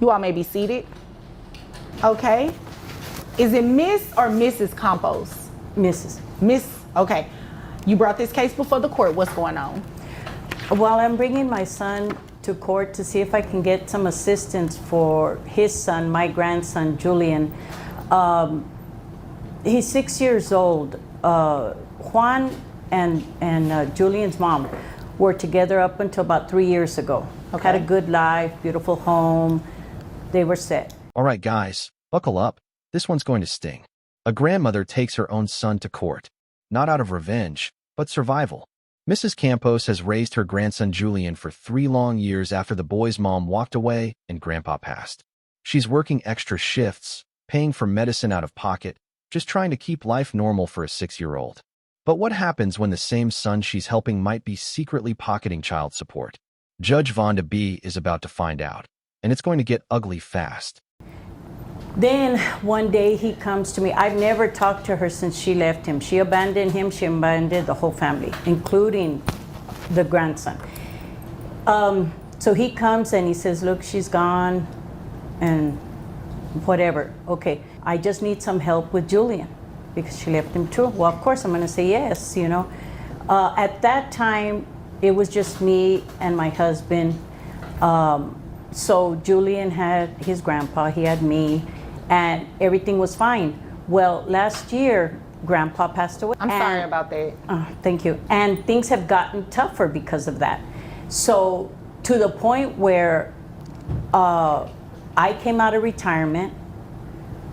You all may be seated. Okay. Is it Miss or Mrs. Campos? Mrs. Miss, okay. You brought this case before the court. What's going on? Well, I'm bringing my son to court to see if I can get some assistance for his son, my grandson, Julian. He's 6 years old. Juan and Julian's mom were together up until about 3 years ago. Okay. Had a good life, beautiful home. They were set. All right, guys, buckle up. This one's going to sting. A grandmother takes her own son to court, not out of revenge, but survival. Mrs. Campos has raised her grandson Julian for 3 long years after the boy's mom walked away and grandpa passed. She's working extra shifts, paying for medicine out of pocket, just trying to keep life normal for a 6-year-old. But what happens when the same son she's helping might be secretly pocketing child support? Judge Vonda B is about to find out, and it's going to get ugly fast. Then one day he comes to me. I've never talked to her since she left him. She abandoned him. She abandoned the whole family, including the grandson. So he comes and he says, look, she's gone and whatever. Okay, I just need some help with Julian because she left him too. Well, of course, I'm going to say yes, you know. At that time, it was just me and my husband. So Julian had his grandpa, he had me, and everything was fine. Well, last year, grandpa passed away. I'm sorry about that. Thank you. And things have gotten tougher because of that. So to the point where I came out of retirement,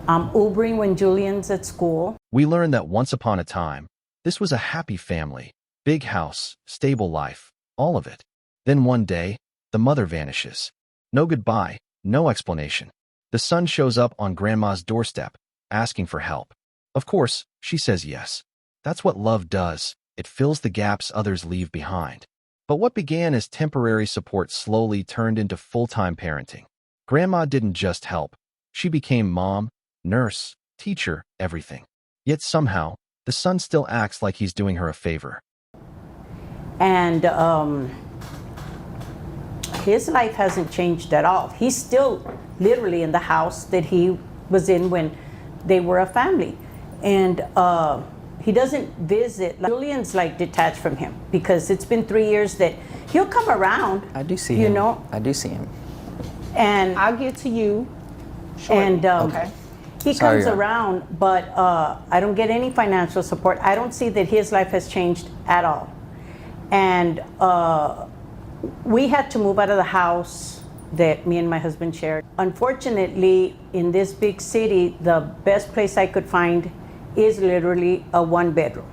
I'm Ubering when Julian's at school. We learned that once upon a time, this was a happy family, big house, stable life, all of it. Then one day, the mother vanishes. No goodbye, no explanation. The son shows up on grandma's doorstep, asking for help. Of course, she says yes. That's what love does. It fills the gaps others leave behind. But what began as temporary support slowly turned into full-time parenting. Grandma didn't just help. She became mom, nurse, teacher, everything. Yet somehow, the son still acts like he's doing her a favor. And his life hasn't changed at all. He's still literally in the house that he was in when they were a family. And he doesn't visit. Julian's like detached from him because it's been 3 years that he'll come around. I do see him. You know? I do see him. And I'll get to you shortly. And okay. he Sorry, comes around, but I don't get any financial support. I don't see that his life has changed at all. And we had to move out of the house that me and my husband shared. Unfortunately, in this big city, the best place I could find is literally a 1-bedroom.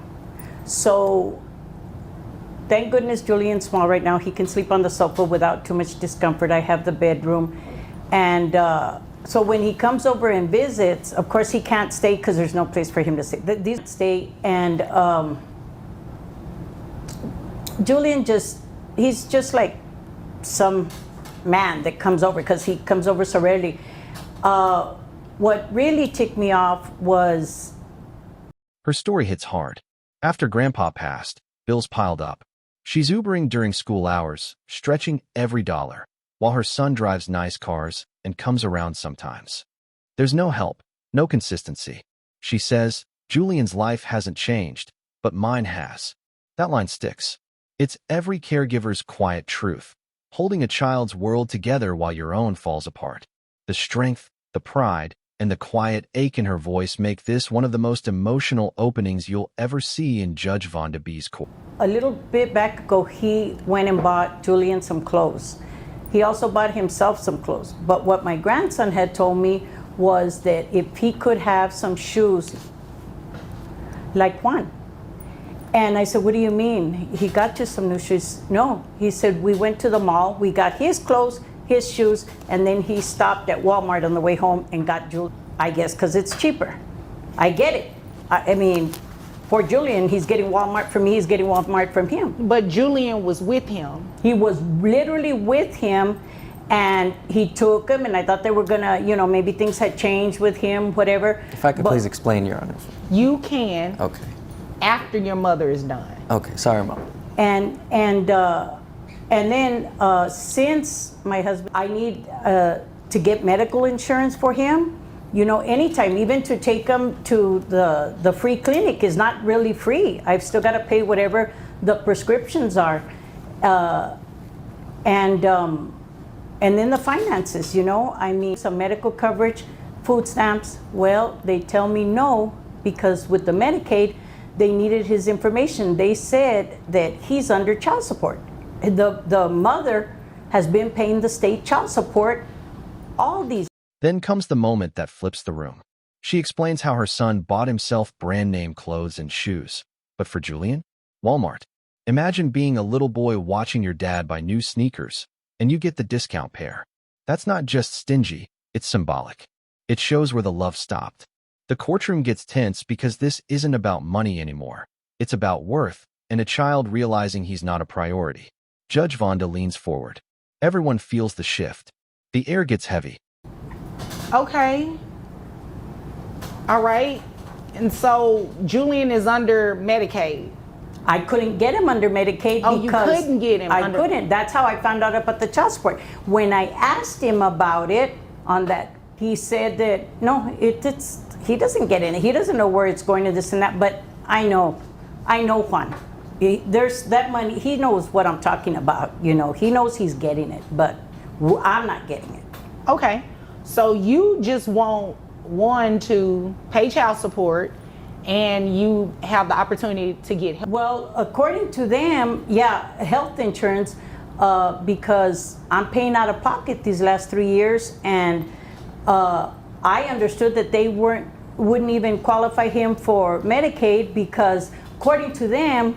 So thank goodness Julian's small right now. He can sleep on the sofa without too much discomfort. I have the bedroom. And so when he comes over and visits, of course he can't stay because there's no place for him to stay. These stay, and Julian he's just like some man that comes over because he comes over so rarely. What really ticked me off was... Her story hits hard. After Grandpa passed, bills piled up. She's Ubering during school hours, stretching every dollar, while her son drives nice cars and comes around sometimes. There's no help, no consistency. She says, Julian's life hasn't changed, but mine has. That line sticks. It's every caregiver's quiet truth, holding a child's world together while your own falls apart. The strength, the pride, and the quiet ache in her voice make this one of the most emotional openings you'll ever see in Judge Vonda B's court. A little bit back ago, he went and bought Julian some clothes. He also bought himself some clothes. But what my grandson had told me was that if he could have some shoes like Juan. And I said, what do you mean? He got you some new shoes? No, he said, we went to the mall, we got his clothes, his shoes, and then he stopped at Walmart on the way home and got Julian, I guess, because it's cheaper. I get it. I mean, for Julian, he's getting Walmart from me, he's getting Walmart from him. But Julian was with him. He was literally with him, and he took him, and I thought they were gonna, you know, maybe things had changed with him, whatever. If I could please explain, Your Honor. You can. Okay. After your mother is done. Okay, sorry, Mom. And then since my husband, I need to get medical insurance for him. You know, anytime, even to take him to the free clinic is not really free. I've still got to pay whatever the prescriptions are. And then the finances, you know, I mean, some medical coverage, food stamps, well, they tell me no, because with the Medicaid, they needed his information. They said that he's under child support. The mother has been paying the state child support all these. Then comes the moment that flips the room. She explains how her son bought himself brand-name clothes and shoes. But for Julian, Walmart. Imagine being a little boy watching your dad buy new sneakers, and you get the discount pair. That's not just stingy, it's symbolic. It shows where the love stopped. The courtroom gets tense because this isn't about money anymore. It's about worth and a child realizing he's not a priority. Judge Vonda leans forward. Everyone feels the shift. The air gets heavy. Okay. All right. And so Julian is under Medicaid. I couldn't get him under Medicaid Oh, because you couldn't get him I under. couldn't. That's how I found out about the child support. When I asked him about it on that, he said that no, he doesn't get in it. He doesn't know where it's going to this and that. But I know Juan. There's that money. He knows what I'm talking about. You know, he knows he's getting it, but I'm not getting it. Okay. So you just want one to pay child support, and you have the opportunity to get help. Well, according to them, yeah, health insurance, because I'm paying out of pocket these last 3 years, and I understood that they wouldn't even qualify him for Medicaid because, according to them,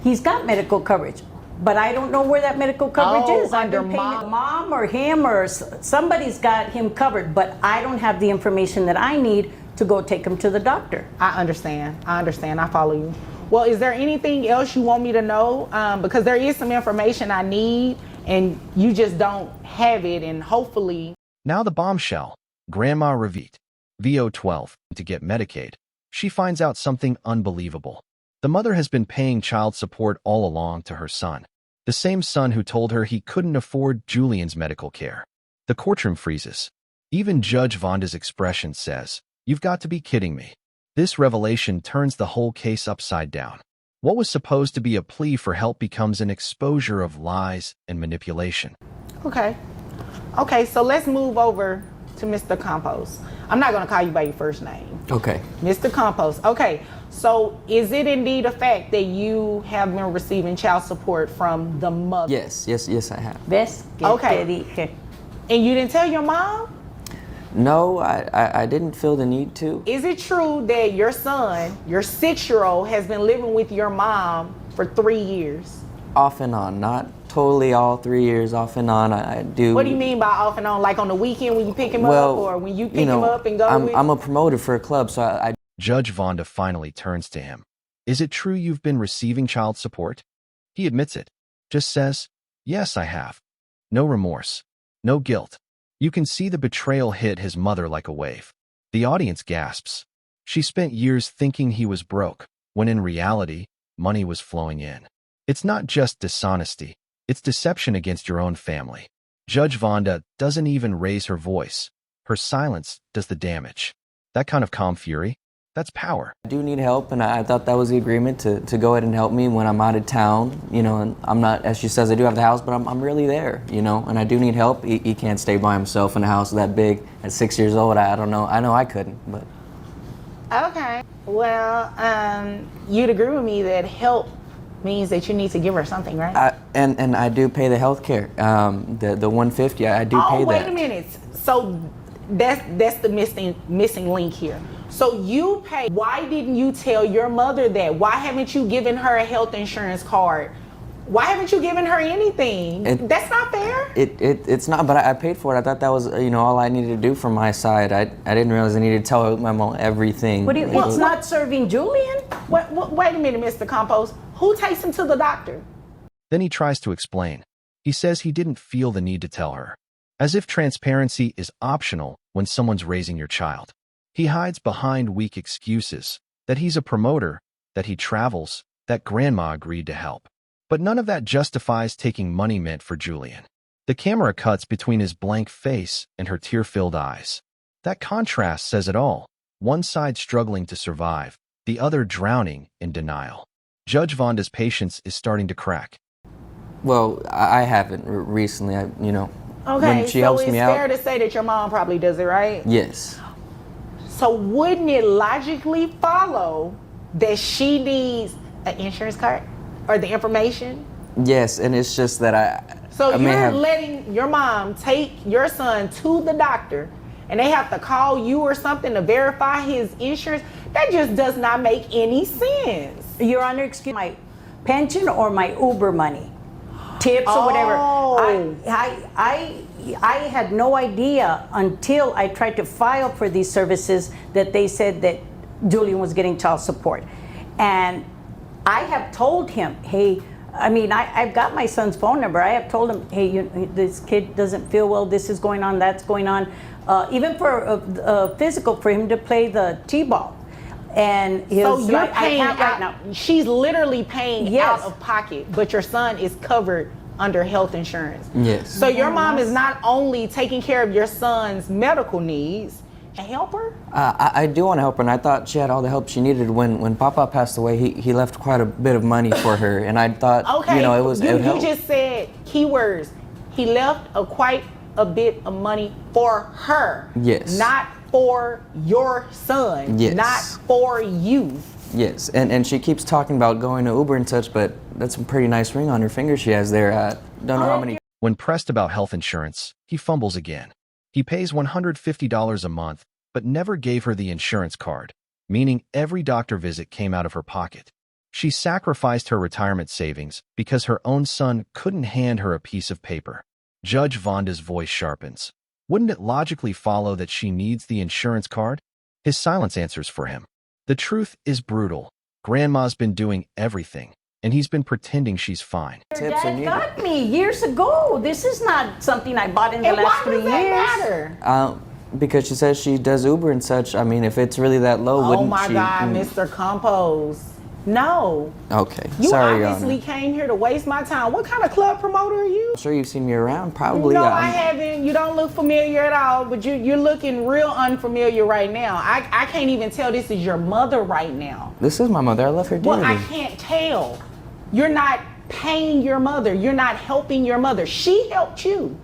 he's got medical coverage. But I don't know where that medical coverage is. I've been paying it. Mom or him or somebody's got him covered, but I don't have the information that I need to go take him to the doctor. I understand. I follow you. Well, is there anything else you want me to know? Because there is some information I need, and you just don't have it, and hopefully. Now the bombshell. Grandma Revit, VO12, to get Medicaid. She finds out something unbelievable. The mother has been paying child support all along to her son, the same son who told her he couldn't afford Julian's medical care. The courtroom freezes. Even Judge Vonda's expression says, "You've got to be kidding me." This revelation turns the whole case upside down. What was supposed to be a plea for help becomes an exposure of lies and manipulation. Okay, so let's move over to Mr. Campos. I'm not going to call you by your first name. Okay. Mr. Campos. Okay, so is it indeed a fact that you have been receiving child support from the mother? Yes, I have. ¿Ves? Que Okay. te dije? And you didn't tell your mom? No, I didn't feel the need to. Is it true that your son, your 6-year-old, has been living with your mom for 3 years? Off and on, not totally all 3 years, off and on. I do. What do you mean by off and on? Like on the weekend when you pick him Well, up, or when you pick you know, him up and go with I'm a promoter for a club, so I Judge Vonda finally turns to him. Is it true you've been receiving child support? He admits it. Just says, "Yes, I have." No remorse. No guilt. You can see the betrayal hit his mother like a wave. The audience gasps. She spent years thinking he was broke, when in reality, money was flowing in. It's not just dishonesty. It's deception against your own family. Judge Vonda doesn't even raise her voice. Her silence does the damage. That kind of calm fury, that's power. do need help, and I thought that was the agreement to go ahead and help me when I'm out of town, you know, and I'm not, as she says, I do have the house, but I'm really there, you know, and I do need help. He can't stay by himself in a house that big at 6 years old. I don't know. I know I couldn't, but. Okay. Well, you'd agree with me that help means that you need to give her something, right? And I do pay the health care, the $150. I do pay that. Oh, wait a minute. So that's the missing link here. So you pay. Why didn't you tell your mother that? Why haven't you given her a health insurance card? Why haven't you given her anything? That's not fair. It's not, but I paid for it. I thought that was, you know, all I needed to do from my side. I didn't realize I needed to tell my mom everything. What do you, it's not serving Julian? Wait a minute, Mr. Campos. Who takes him to the doctor? Then he tries to explain. He says he didn't feel the need to tell her. As if transparency is optional when someone's raising your child. He hides behind weak excuses, that he's a promoter, that he travels, that grandma agreed to help. But none of that justifies taking money meant for Julian. The camera cuts between his blank face and her tear-filled eyes. That contrast says it all. One side struggling to survive, the other drowning in denial. Judge Vonda's patience is starting to crack. Well, I haven't recently. Okay, when she so helps it's me fair out. to say that your mom probably does it, right? Yes. So wouldn't it logically follow that she needs an insurance card or the information? Yes, and it's just that So I may you're have. letting your mom take your son to the doctor and they have to call you or something to verify his insurance? That just does not make any sense. Your Honor, excuse my pension or my Uber money, tips or whatever. Oh. I had no idea until I tried to file for these services that they said that Julian was getting child support. And I have told him, hey, I've got my son's phone number. I have told him, hey, this kid doesn't feel well. This is going on. That's going on. Even for physical, for him to play the t-ball. And So his, you're I paying can't out, right now. she's literally paying Yes. out of pocket, but your son is covered under health insurance. Yes. So your mom is not only taking care of your son's medical needs, a helper? I do want to help her, and I thought she had all the help she needed. When Papa passed away, he left quite a bit of money for her, and I thought, Okay, it would you help. just said keywords. He left quite a bit of money for her. Yes. Not for your son. Yes. Not for you. Yes, and she keeps talking about going to Uber and such, but that's a pretty nice ring on her finger she has there. Don't know how many. When pressed about health insurance, he fumbles again. He pays $150 a month, but never gave her the insurance card, meaning every doctor visit came out of her pocket. She sacrificed her retirement savings because her own son couldn't hand her a piece of paper. Judge Vonda's voice sharpens. Wouldn't it logically follow that she needs the insurance card? His silence answers for him. The truth is brutal. Grandma's been doing everything, and he's been pretending she's fine. Your Tips are dad needed. got me years ago. This is not something I bought in the And last why 3 does that years. matter? Because she says she does Uber and such. I mean, if it's really that low, Oh wouldn't my she? God, Mr. Compose. No. Okay, You sorry, Your obviously Honor. came here to waste my time. What kind of club promoter are you? I'm sure you've seen me around, probably. No, I haven't. You don't look familiar at all, but you're looking real unfamiliar right now. I can't even tell this is your mother right now. This is my mother. I love her dearly. Well, I can't tell. You're not paying your mother. You're not helping your mother. She helped you.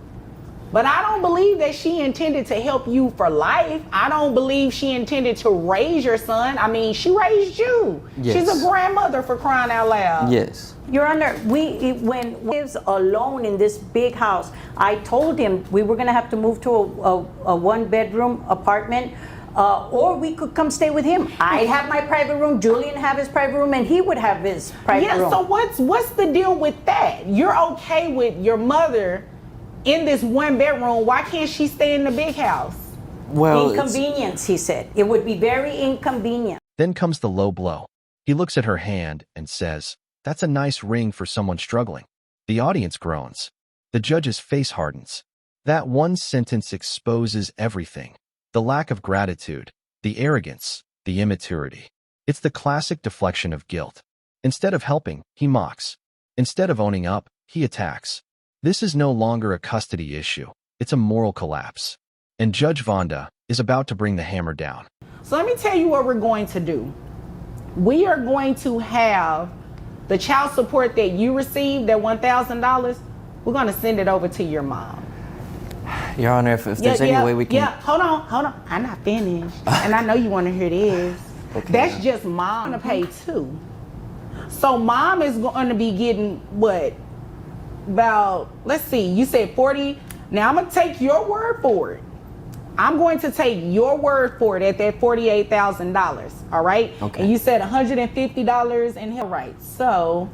But I don't believe that she intended to help you for life. I don't believe she intended to raise your son. I mean, she raised you. Yes. She's a grandmother, for crying out loud. Yes. Your Honor, when he lives alone in this big house, I told him we were going to have to move to a one-bedroom apartment, or we could come stay with him. I'd have my private room, Julian have his private room, and he would have his private Yeah, room. so what's the deal with that? You're okay with your mother in this one bedroom. Why can't she stay in the big house? Well, Inconvenience, he said. It would be very inconvenient. Then comes the low blow. He looks at her hand and says, "That's a nice ring for someone struggling." The audience groans. The judge's face hardens. That one sentence exposes everything. The lack of gratitude, the arrogance, the immaturity. It's the classic deflection of guilt. Instead of helping, he mocks. Instead of owning up, he attacks. This is no longer a custody issue. It's a moral collapse. And Judge Vonda is about to bring the hammer down. So let me tell you what we're going to do. We are going to have the child support that you received, that $1,000, we're going to send it over to your mom. Your Honor, if there's any way we can. Yeah, hold on. I'm not finished. And I know you want to hear this. Okay. That's just mom to pay too. So mom is going to be getting what? About, let's see, you said 40. Now I'm going to take your word for it. I'm going to take your word for it at that $48,000. All right? Okay. And you said $150 in here. Right. So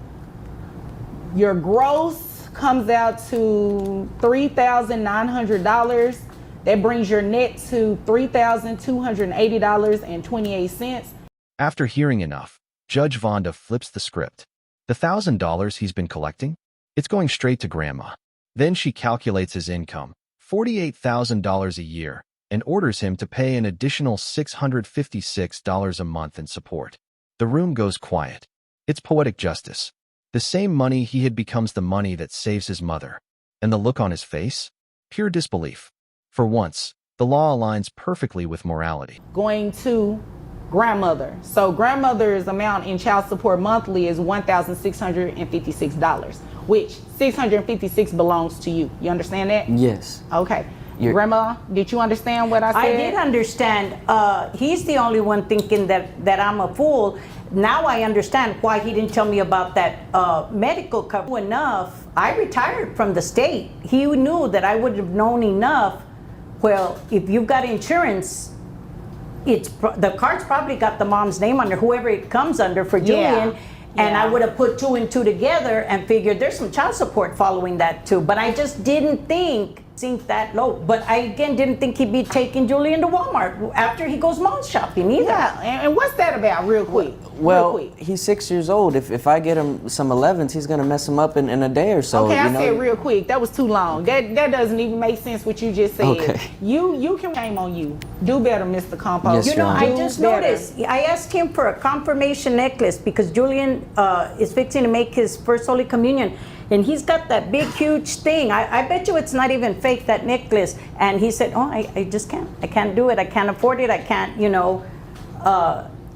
your gross comes out to $3,900. That brings your net to $3,280.28. After hearing enough, Judge Vonda flips the script. The $1,000 he's been collecting? It's going straight to Grandma. Then she calculates his income, $48,000 a year, and orders him to pay an additional $656 a month in support. The room goes quiet. It's poetic justice. The same money he had becomes the money that saves his mother. And the look on his face? Pure disbelief. For once, the law aligns perfectly with morality. Going to grandmother. So grandmother's amount in child support monthly is $1,656, which $656 belongs to you. You understand that? Yes. Okay. Grandma, did you understand what I said? I did understand. He's the only one thinking that I'm a fool. Now I understand why he didn't tell me about that medical cover enough. I retired from the state. He knew that I would have known enough. Well, if you've got insurance, the card's probably got the mom's name under, whoever it comes under for Julian. And I would have put 2 and 2 together and figured there's some child support following that too. But I just didn't think that low. But I again didn't think he'd be taking Julian to Walmart after he goes mall shopping either. Yeah, and what's that about, real quick? Well, real quick. he's 6 years old. If I get him some 11s, he's gonna mess him up in a day or so. Okay, I you know? said real quick. That was too long. That doesn't even make sense what you just said. Okay. You can shame on you. Do better, Mr. Compost. Yes, You know, Your I Honor. just Do better. noticed. I asked him for a confirmation necklace because Julian is fixing to make his first Holy Communion. And he's got that big, huge thing. I bet you it's not even fake, that necklace. And he said, oh, I just can't. I can't do it. I can't afford it. I can't, you know.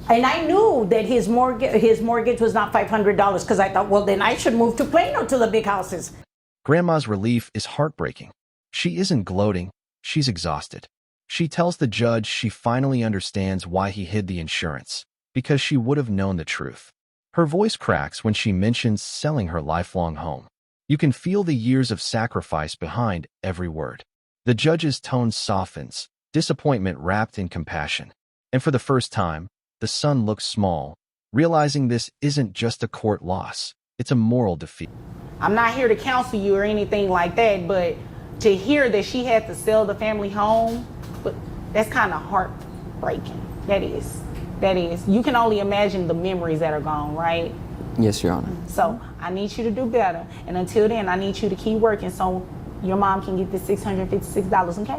And I knew that his mortgage was not $500 because I thought, well, then I should move to Plano to the big houses. Grandma's relief is heartbreaking. She isn't gloating, she's exhausted. She tells the judge she finally understands why he hid the insurance, because she would have known the truth. Her voice cracks when she mentions selling her lifelong home. You can feel the years of sacrifice behind every word. The judge's tone softens, disappointment wrapped in compassion. And for the first time, the son looks small, realizing this isn't just a court loss, it's a moral defeat. I'm not here to counsel you or anything like that, but to hear that she had to sell the family home, but that's kind of heartbreaking. That is. You can only imagine the memories that are gone, right? Yes, Your Honor. So I need you to do better. And until then, I need you to keep working so your mom can get this $656, okay?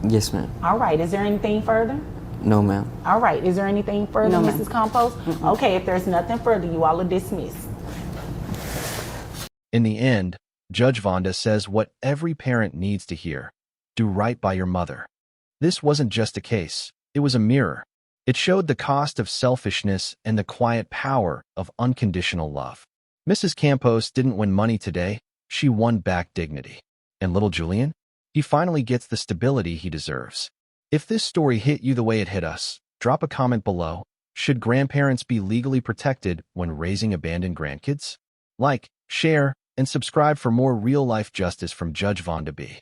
Yes, ma'am. All right. Is there anything further? No, ma'am. All right. Is there anything further, No, ma'am. Mrs. Compost? Okay. If there's nothing further, you all are dismissed. In the end, Judge Vonda says what every parent needs to hear: do right by your mother. This wasn't just a case, it was a mirror. It showed the cost of selfishness and the quiet power of unconditional love. Mrs. Campos didn't win money today, she won back dignity. And little Julian? He finally gets the stability he deserves. If this story hit you the way it hit us, drop a comment below. Should grandparents be legally protected when raising abandoned grandkids? Like, share, and subscribe for more real-life justice from Judge Vonda B.